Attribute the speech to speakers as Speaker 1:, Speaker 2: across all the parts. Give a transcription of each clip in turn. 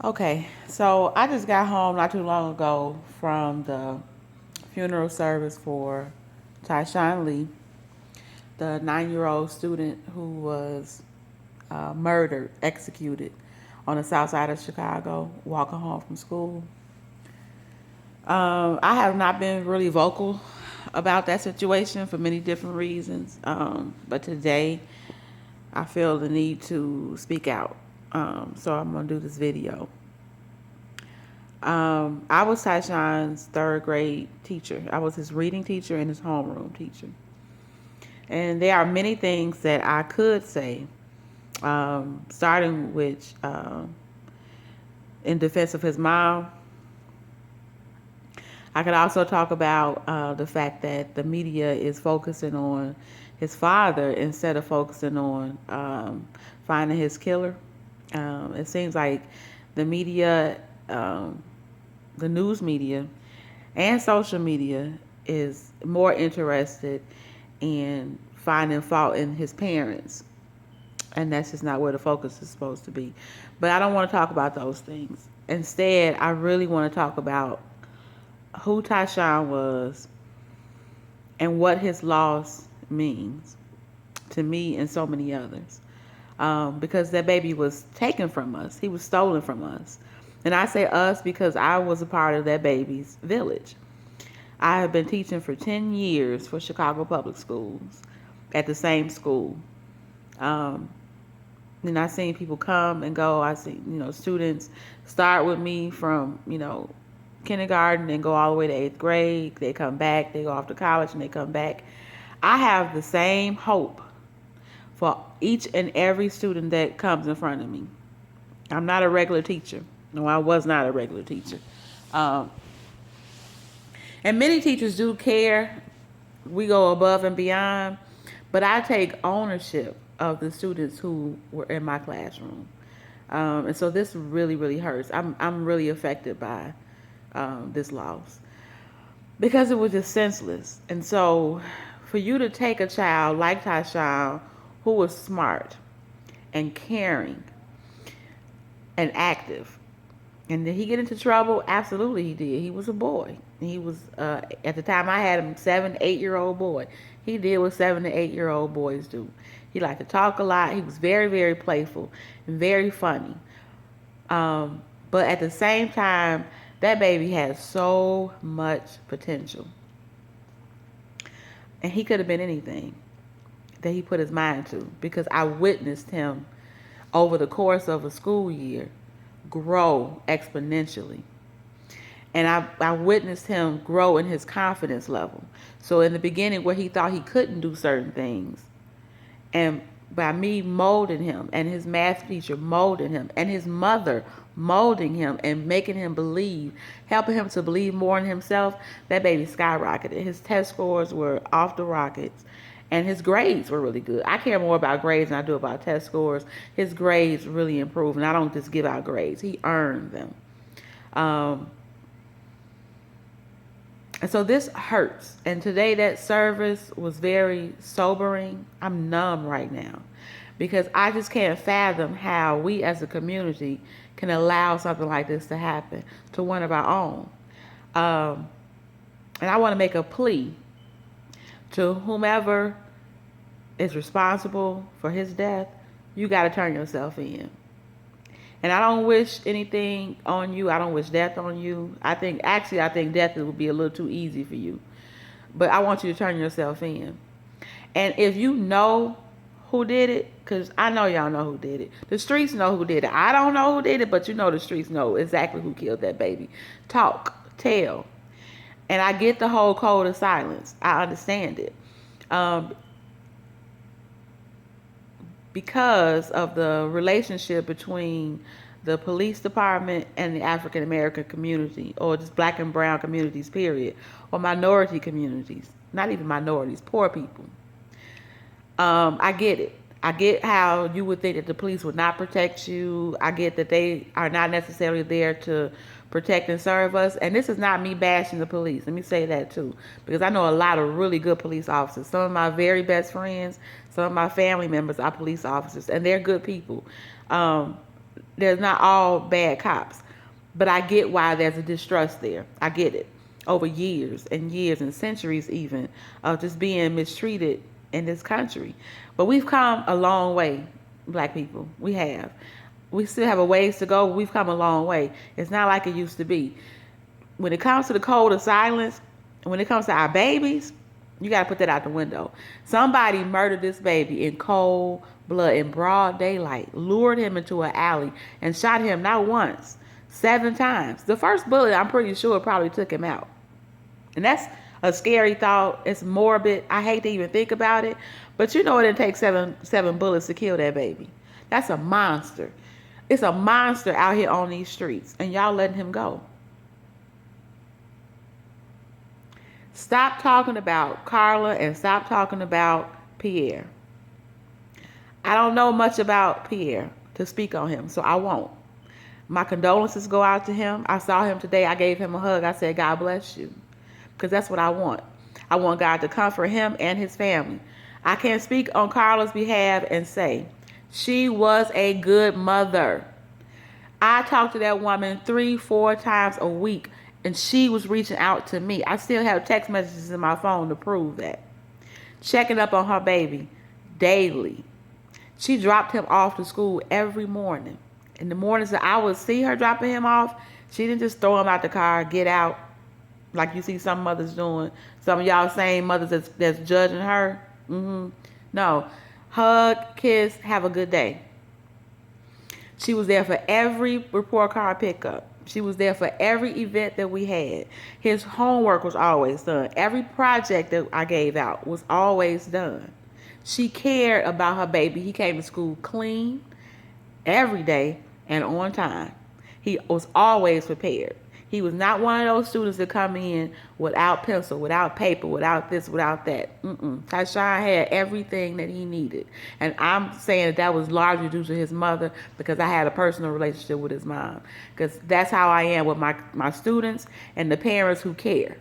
Speaker 1: Okay, so I just got home not too long ago from the funeral service for Tyshawn Lee, the 9-year-old student who was murdered, executed on the south side of Chicago, walking home from school. I have not been really vocal about that situation for many different reasons, but today I feel the need to speak out. So I'm going to do this video. I was Tyshawn's third grade teacher. I was his reading teacher and his homeroom teacher. And there are many things that I could say, starting with in defense of his mom. I could also talk about the fact that the media is focusing on his father instead of focusing on finding his killer. It seems like the media, the news media, and social media is more interested in finding fault in his parents. And that's just not where the focus is supposed to be. But I don't want to talk about those things. Instead, I really want to talk about who Tyshawn was and what his loss means to me and so many others. Because that baby was taken from us. He was stolen from us. And I say us because I was a part of that baby's village. I have been teaching for 10 years for Chicago Public Schools at the same school. And I've seen people come and go. I see, students start with me from, kindergarten and go all the way to 8th grade. They come back, they go off to college and they come back. I have the same hope for each and every student that comes in front of me. I'm not a regular teacher. No, I was not a regular teacher. And many teachers do care. We go above and beyond. But I take ownership of the students who were in my classroom. And so this really, really hurts. I'm really affected by this loss because it was just senseless. And so for you to take a child like Tyshawn, who was smart and caring and active, and did he get into trouble? Absolutely he did. He was a boy. He was, at the time I had him, 7-8-year-old boy. He did what 7 to 8-year-old boys do. He liked to talk a lot. He was very, very playful and very funny. But at the same time, that baby had so much potential. And he could have been anything that he put his mind to, because I witnessed him over the course of a school year grow exponentially. And I witnessed him grow in his confidence level. So in the beginning where he thought he couldn't do certain things, and by me molding him and his math teacher molding him and his mother molding him and making him believe, helping him to believe more in himself, that baby skyrocketed. His test scores were off the rockets and his grades were really good. I care more about grades than I do about test scores. His grades really improved, and I don't just give out grades. He earned them. And so this hurts. And today that service was very sobering. I'm numb right now because I just can't fathom how we as a community can allow something like this to happen to one of our own. And I want to make a plea to whomever is responsible for his death. You got to turn yourself in. And I don't wish anything on you. I don't wish death on you. I think death would be a little too easy for you. But I want you to turn yourself in. And if you know who did it, because I know y'all know who did it. The streets know who did it. I don't know who did it, but the streets know exactly who killed that baby. Talk, tell. And I get the whole code of silence. I understand it. Because of the relationship between the police department and the African American community, or just black and brown communities, period, or minority communities, not even minorities, poor people. I get it. I get how you would think that the police would not protect you. I get that they are not necessarily there to protect and serve us. And this is not me bashing the police. Let me say that too, because I know a lot of really good police officers. Some of my very best friends, some of my family members are police officers, and they're good people. There's not all bad cops. But I get why there's a distrust there. I get it. Over years and years and centuries even of just being mistreated in this country. But we've come a long way, black people. We have. We still have a ways to go. We've come a long way. It's not like it used to be. When it comes to the code of silence, when it comes to our babies, you got to put that out the window. Somebody murdered this baby in cold blood, in broad daylight, lured him into an alley, and shot him not once, 7 times. The first bullet, I'm pretty sure, probably took him out. And that's a scary thought. It's morbid. I hate to even think about it. But you know it didn't take seven bullets to kill that baby. That's a monster. It's a monster out here on these streets. And y'all letting him go. Stop talking about Carla and stop talking about Pierre. I don't know much about Pierre to speak on him, so I won't. My condolences go out to him. I saw him today. I gave him a hug. I said, God bless you. Because that's what I want. I want God to comfort him and his family. I can't speak on Carla's behalf and say, she was a good mother. I talked to that woman 3-4 times a week, and she was reaching out to me. I still have text messages in my phone to prove that. Checking up on her baby daily. She dropped him off to school every morning. In the mornings that I would see her dropping him off, she didn't just throw him out the car, get out, like you see some mothers doing. Some of y'all same mothers that's judging her. No. Hug, kiss, have a good day. She was there for every report card pickup. She was there for every event that we had. His homework was always done. Every project that I gave out was always done. She cared about her baby. He came to school clean every day and on time. He was always prepared. He was not one of those students that come in without pencil, without paper, without this, without that. Tyshawn had everything that he needed. And I'm saying that was largely due to his mother because I had a personal relationship with his mom. Because that's how I am with my students and the parents who care.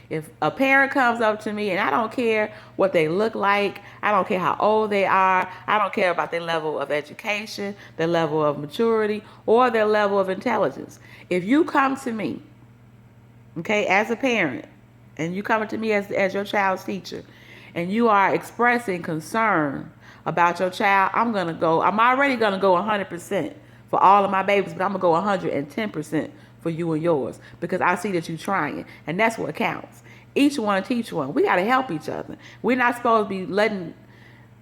Speaker 1: If a parent comes up to me and I don't care what they look like, I don't care how old they are, I don't care about their level of education, their level of maturity, or their level of intelligence. If you come to me, okay, as a parent, and you come to me as your child's teacher, and you are expressing concern about your child, I'm already going to go 100% for all of my babies, but I'm going to go 110% for you and yours because I see that you're trying, and that's what counts. Each one teach one. We got to help each other. We're not supposed to be letting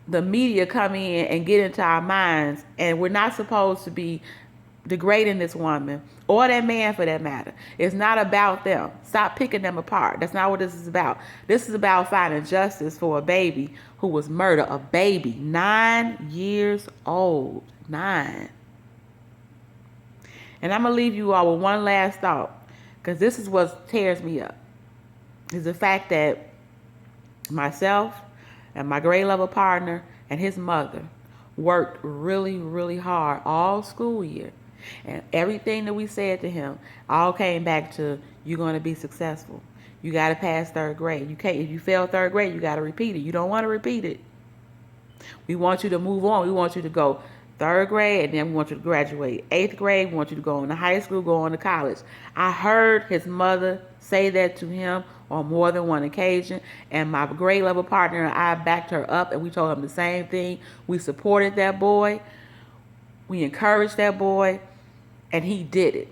Speaker 1: the media come in and get into our minds, and we're not supposed to be degrading this woman or that man for that matter. It's not about them. Stop picking them apart. That's not what this is about. This is about finding justice for a baby who was murdered. A baby, 9 years old. 9. And I'm going to leave you all with one last thought, because this is what tears me up, is the fact that myself and my grade level partner and his mother worked really, really hard all school year. And everything that we said to him all came back to, you're going to be successful. You got to pass 3rd grade. You can't, if you fail 3rd grade, you got to repeat it. You don't want to repeat it. We want you to move on. We want you to go 3rd grade, and then we want you to graduate 8th grade. We want you to go into high school, go on to college. I heard his mother say that to him on more than one occasion, and my grade level partner and I backed her up, and we told him the same thing. We supported that boy. We encouraged that boy, and he did it.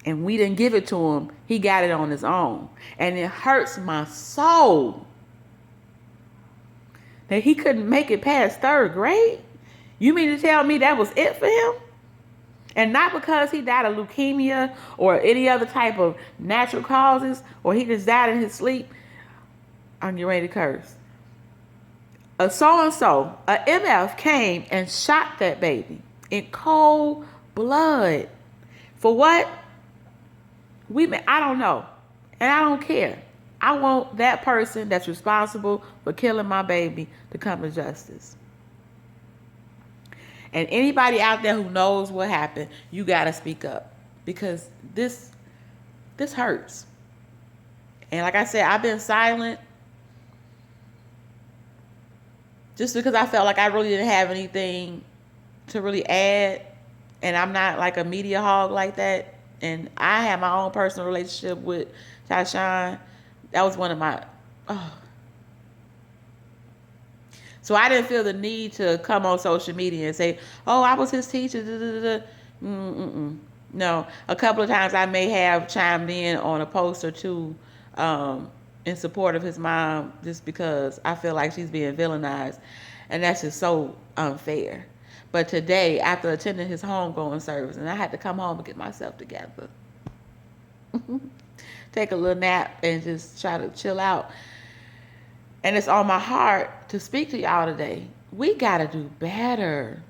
Speaker 1: And we didn't give it to him. He got it on his own. And it hurts my soul that he couldn't make it past 3rd grade. You mean to tell me that was it for him? And not because he died of leukemia or any other type of natural causes, or he just died in his sleep. I'm getting ready to curse. A so-and-so, a MF, came and shot that baby in cold blood. For what? I don't know. And I don't care. I want that person that's responsible for killing my baby to come to justice. And anybody out there who knows what happened, you got to speak up, because this hurts. And like I said, I've been silent just because I felt like I really didn't have anything to really add and I'm not like a media hog like that. And I have my own personal relationship with Tyshawn. That was one of my, oh. So I didn't feel the need to come on social media and say, oh, I was his teacher. Da, da, da, da. No, a couple of times I may have chimed in on a post or two in support of his mom just because I feel like she's being villainized. And that's just so unfair. But today, after attending his homegoing service, and I had to come home and get myself together, take a little nap and just try to chill out. And it's on my heart to speak to y'all today. We got to do better.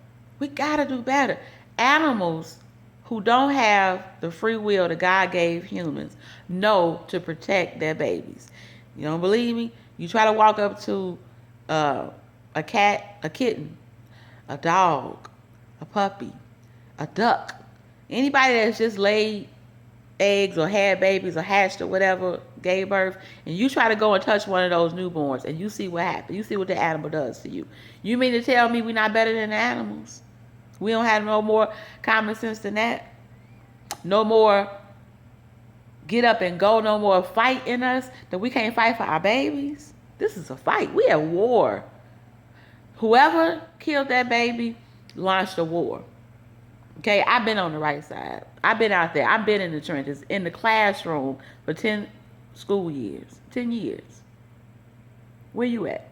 Speaker 1: We got to do better. Animals who don't have the free will that God gave humans know to protect their babies. You don't believe me? You try to walk up to a cat, a kitten, a dog, a puppy, a duck, anybody that's just laid eggs or had babies or hatched or whatever, gave birth, and you try to go and touch one of those newborns and you see what happens. You see what the animal does to you. You mean to tell me we're not better than the animals? We don't have no more common sense than that? No more get up and go, no more fight in us that we can't fight for our babies? This is a fight. We at war. Whoever killed that baby launched a war. Okay, I've been on the right side. I've been out there. I've been in the trenches, in the classroom for 10 school years, 10 years. Where you at?